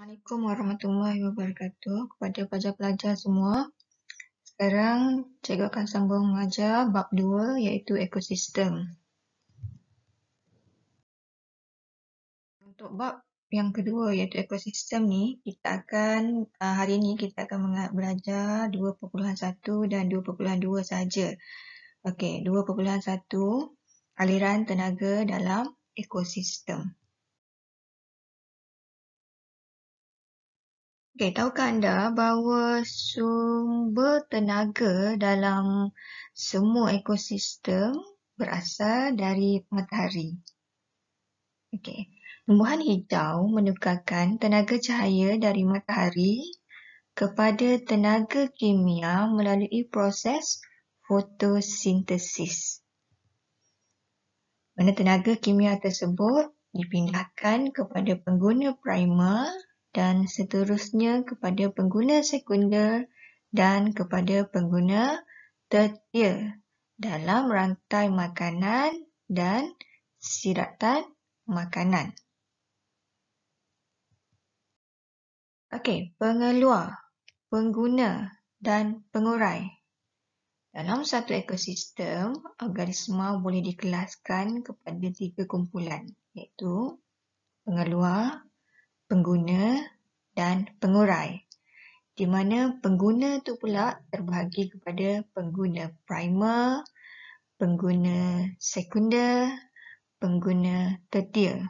Assalamualaikum warahmatullahi wabarakatuh kepada pelajar-pelajar semua. Sekarang cikgu akan sambung mengajar bab 2 iaitu ekosistem. Untuk bab yang kedua iaitu ekosistem ni, hari ini kita akan belajar 2.1 dan 2.2 sahaja. Okey, 2.1 aliran tenaga dalam ekosistem. Okey, tahukah anda bahawa sumber tenaga dalam semua ekosistem berasal dari matahari? Okey, tumbuhan hijau menukarkan tenaga cahaya dari matahari kepada tenaga kimia melalui proses fotosintesis. Mana tenaga kimia tersebut dipindahkan kepada pengguna primer dan seterusnya kepada pengguna sekunder dan kepada pengguna tertier dalam rantai makanan dan siratan makanan. Okey, pengeluar, pengguna dan pengurai. Dalam satu ekosistem, organisma boleh dikelaskan kepada 3 kumpulan, iaitu pengeluar, pengguna dan pengurai. Di mana pengguna tu pula terbahagi kepada pengguna primer, pengguna sekunder, pengguna tertier.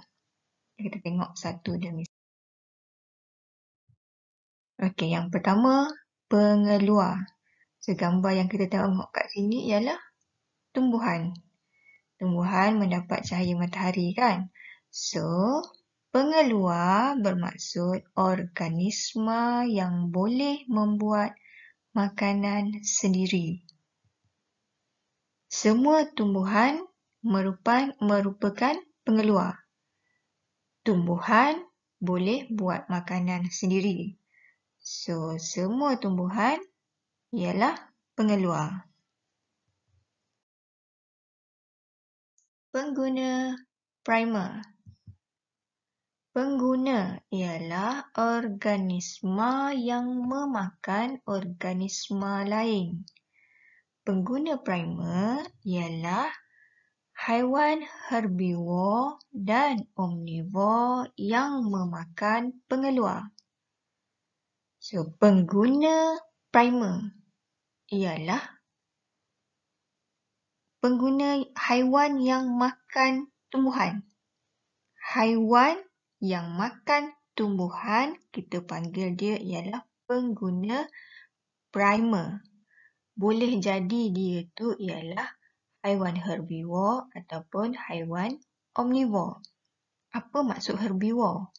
Kita tengok satu demi satu. Okey, yang pertama, pengeluar. Gambar yang kita tengok kat sini ialah tumbuhan. Tumbuhan mendapat cahaya matahari kan? So, pengeluar bermaksud organisma yang boleh membuat makanan sendiri. Semua tumbuhan merupakan pengeluar. Tumbuhan boleh buat makanan sendiri. So, semua tumbuhan ialah pengeluar. Pengguna primer. Pengguna ialah organisma yang memakan organisma lain. Pengguna primer ialah haiwan herbivor dan omnivor yang memakan pengeluar. So, pengguna primer ialah pengguna haiwan yang makan tumbuhan. Haiwan yang makan tumbuhan, kita panggil dia ialah pengguna primer. Boleh jadi dia tu ialah haiwan herbivor ataupun haiwan omnivor. Apa maksud herbivor?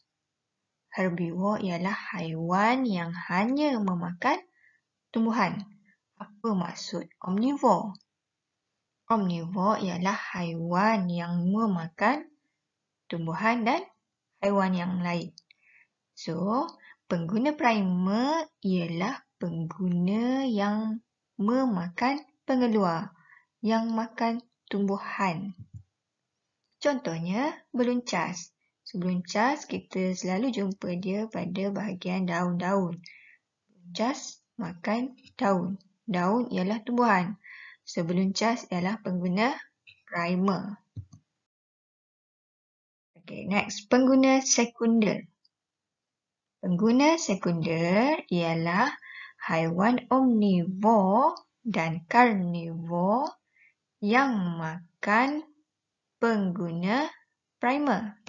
Herbivor ialah haiwan yang hanya memakan tumbuhan. Apa maksud omnivor? Omnivor ialah haiwan yang memakan tumbuhan dan haiwan yang lain. So, pengguna primer ialah pengguna yang memakan pengeluar, yang makan tumbuhan. Contohnya, beluncas. So, beluncas kita selalu jumpa dia pada bahagian daun-daun. Beluncas makan daun. Daun ialah tumbuhan. So, beluncas ialah pengguna primer. Okay, next, pengguna sekunder. Pengguna sekunder ialah haiwan omnivor dan karnivor yang makan pengguna primer.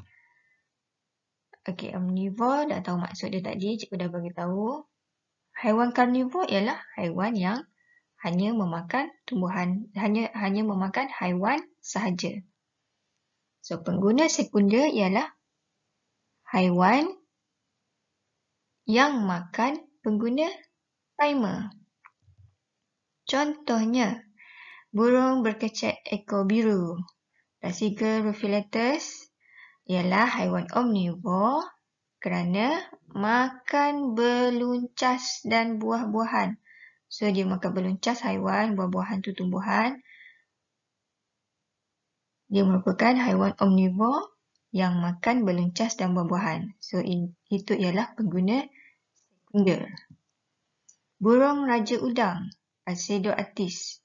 Okey, omnivor dah tahu maksud dia tadi, cikgu dah bagi tahu. Haiwan karnivor ialah haiwan yang hanya memakan tumbuhan, hanya memakan haiwan sahaja. So, pengguna sekunder ialah haiwan yang makan pengguna primer. Contohnya, burung berkecak ekor biru. Dasyger rufilatus ialah haiwan omnivor kerana makan beluncas dan buah-buahan. So, dia makan beluncas haiwan, buah-buahan tu tumbuhan. Dia merupakan haiwan omnivor yang makan beluncas dan buah-buahan. So, itu ialah pengguna sekunder. Burung raja udang, Acidoartis,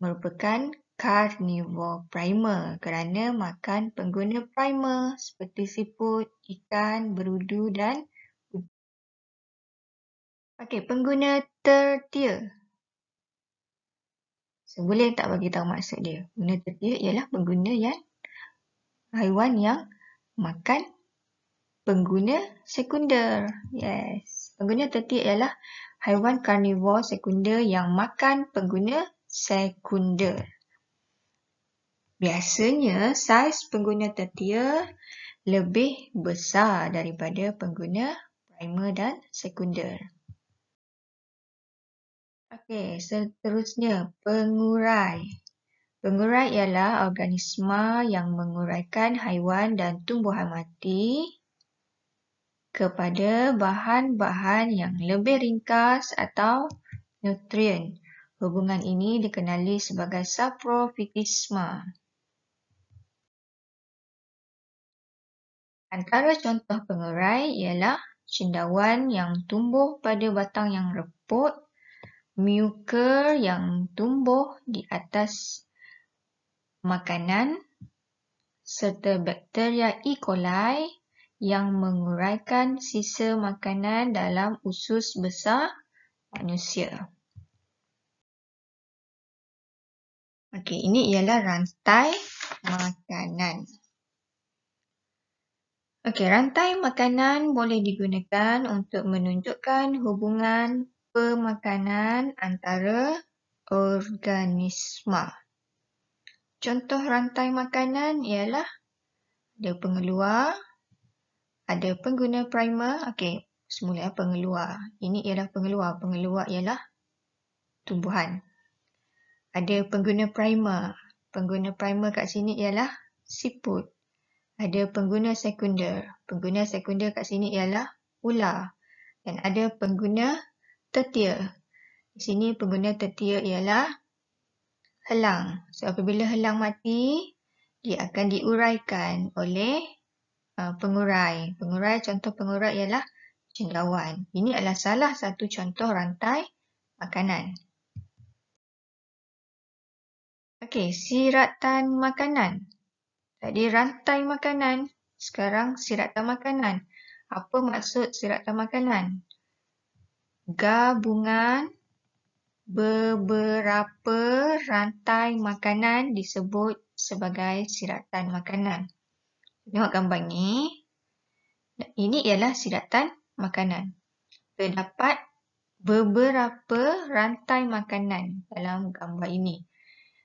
merupakan carnivore primer kerana makan pengguna primer seperti siput, ikan, berudu dan pengguna tertia. So, boleh tak bagi tahu maksud dia? Pengguna tertia ialah pengguna haiwan yang makan pengguna sekunder. Yes. Pengguna tertia ialah haiwan karnivor sekunder yang makan pengguna sekunder. Biasanya, saiz pengguna tertia lebih besar daripada pengguna primer dan sekunder. Seterusnya, pengurai. Pengurai ialah organisma yang menguraikan haiwan dan tumbuhan mati kepada bahan-bahan yang lebih ringkas atau nutrien. Hubungan ini dikenali sebagai saprofitisme. Antara contoh pengurai ialah cendawan yang tumbuh pada batang yang reput, muker yang tumbuh di atas makanan, serta bakteria E. coli yang menguraikan sisa makanan dalam usus besar manusia. Ini ialah rantai makanan. Rantai makanan boleh digunakan untuk menunjukkan hubungan pemakanan antara organisma. Contoh rantai makanan ialah ada pengeluar, ada pengguna primer. Semula pengeluar. Ini ialah pengeluar. Pengeluar ialah tumbuhan. Ada pengguna primer. Pengguna primer kat sini ialah siput. Ada pengguna sekunder. Pengguna sekunder kat sini ialah ular. Dan ada pengguna tertia. Di sini pengguna tertia ialah helang. So, apabila helang mati, dia akan diuraikan oleh pengurai. Contoh pengurai ialah cendawan. Ini adalah salah satu contoh rantai makanan. Siratan makanan. Tadi rantai makanan, sekarang siratan makanan. Apa maksud siratan makanan? Gabungan beberapa rantai makanan disebut sebagai siratan makanan. Tengok gambar ni. Ini ialah siratan makanan. Terdapat beberapa rantai makanan dalam gambar ini.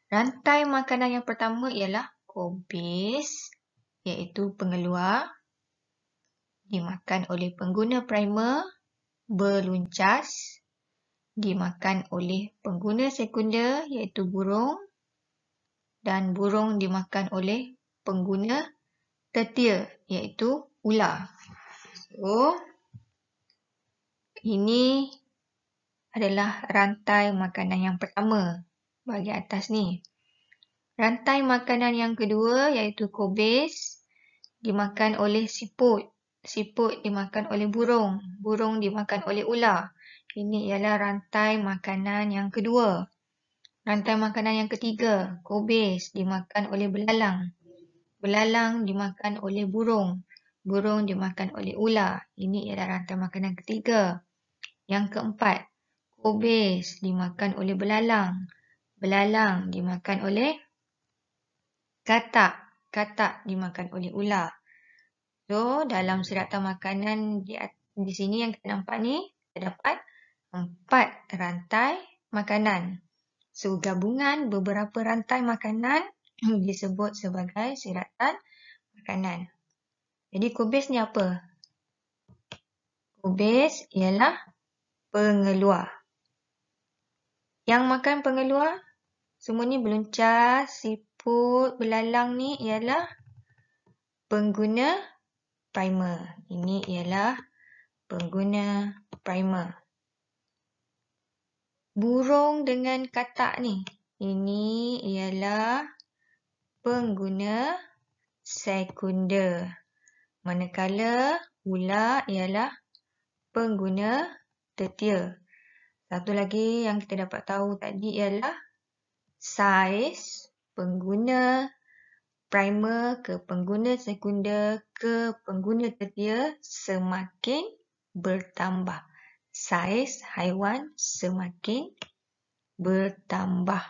Rantai makanan yang pertama ialah kobis, iaitu pengeluar, dimakan oleh pengguna primer, beluncas, dimakan oleh pengguna sekunder iaitu burung, dan burung dimakan oleh pengguna tertia iaitu ular. So, ini adalah rantai makanan yang pertama bagi atas ni. Rantai makanan yang kedua iaitu kobis dimakan oleh siput. Siput dimakan oleh burung. Burung dimakan oleh ular. Ini ialah rantai makanan yang kedua. Rantai makanan yang ketiga, kobis dimakan oleh belalang. Belalang dimakan oleh burung. Burung dimakan oleh ular. Ini ialah rantai makanan ketiga. Yang keempat, kobis dimakan oleh belalang. Belalang dimakan oleh katak. Katak dimakan oleh ular. So, dalam siratan makanan di sini yang kita nampak ni, terdapat 4 rantai makanan. So, gabungan beberapa rantai makanan disebut sebagai siratan makanan. Jadi, kobis ni apa? Kobis ialah pengeluar. Yang makan pengeluar, semua ni beluncas, siput, belalang ni ialah pengguna primer. Ini ialah pengguna primer. Burung dengan katak ni, ini ialah pengguna sekunder. manakala ular ialah pengguna tetia. Satu lagi yang kita dapat tahu tadi ialah saiz pengguna primer ke pengguna sekunder ke pengguna tetia semakin bertambah. Saiz haiwan semakin bertambah.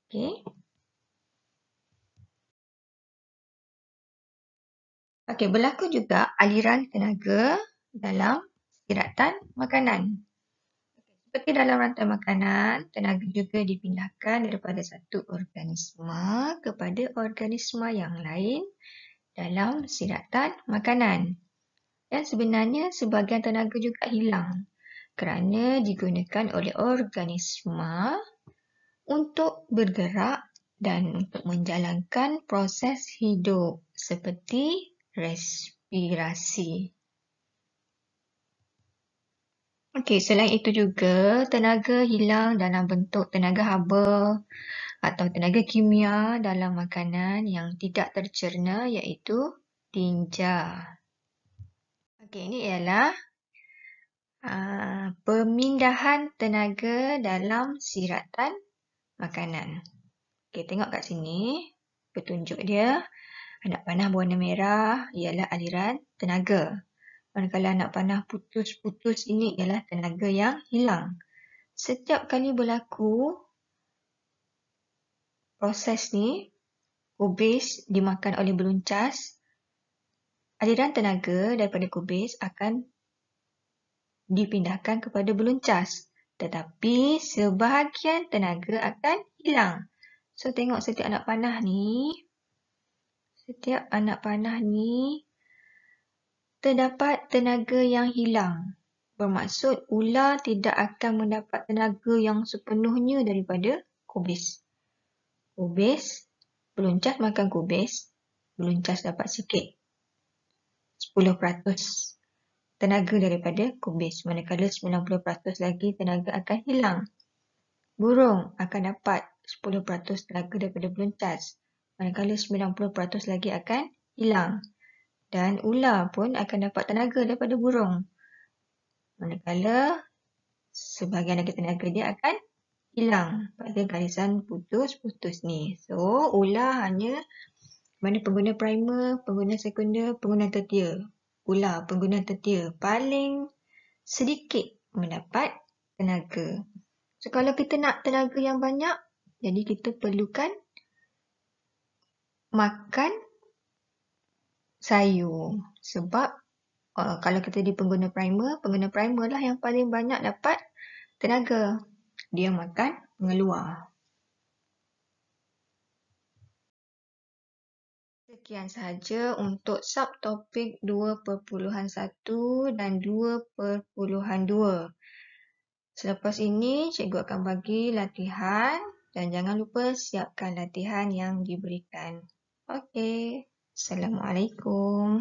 Okey. Okey, berlaku juga aliran tenaga dalam siratan makanan. Seperti dalam rantai makanan, tenaga juga dipindahkan daripada satu organisma kepada organisma yang lain dalam siratan makanan. Dan sebenarnya sebahagian tenaga juga hilang kerana digunakan oleh organisma untuk bergerak dan untuk menjalankan proses hidup seperti respirasi. Okey, selain itu juga tenaga hilang dalam bentuk tenaga haba atau tenaga kimia dalam makanan yang tidak tercerna iaitu tinja. Okey, ini ialah pemindahan tenaga dalam siratan makanan. Okey, tengok kat sini petunjuk dia. Anak panah berwarna merah ialah aliran tenaga. Manakala anak panah putus-putus ini ialah tenaga yang hilang. Setiap kali berlaku proses ni, kubis dimakan oleh beluncas, aliran tenaga daripada kubis akan dipindahkan kepada beluncas. Tetapi sebahagian tenaga akan hilang. So, tengok setiap anak panah ni terdapat tenaga yang hilang. Bermaksud ular tidak akan mendapat tenaga yang sepenuhnya daripada kubis. Beluncas makan kubis, beluncas dapat sikit. 10% tenaga daripada kubis. Manakala 90% lagi tenaga akan hilang. Burung akan dapat 10% tenaga daripada beluncas. Manakala 90% lagi akan hilang. Dan ular pun akan dapat tenaga daripada burung. Manakala sebahagian lagi tenaga dia akan hilang pada garisan putus-putus ni. So, ular hanya mana pengguna primer, pengguna sekunder, pengguna tetia. Ular pengguna tetia paling sedikit mendapat tenaga. So, kalau kita nak tenaga yang banyak, jadi kita perlukan makan sayur. Sebab kalau kita di pengguna primer lah yang paling banyak dapat tenaga. Dia makan mengeluar. Sekian sahaja untuk subtopik 2.1 dan 2.2. Selepas ini, cikgu akan bagi latihan dan jangan lupa siapkan latihan yang diberikan. Okey. Assalamualaikum.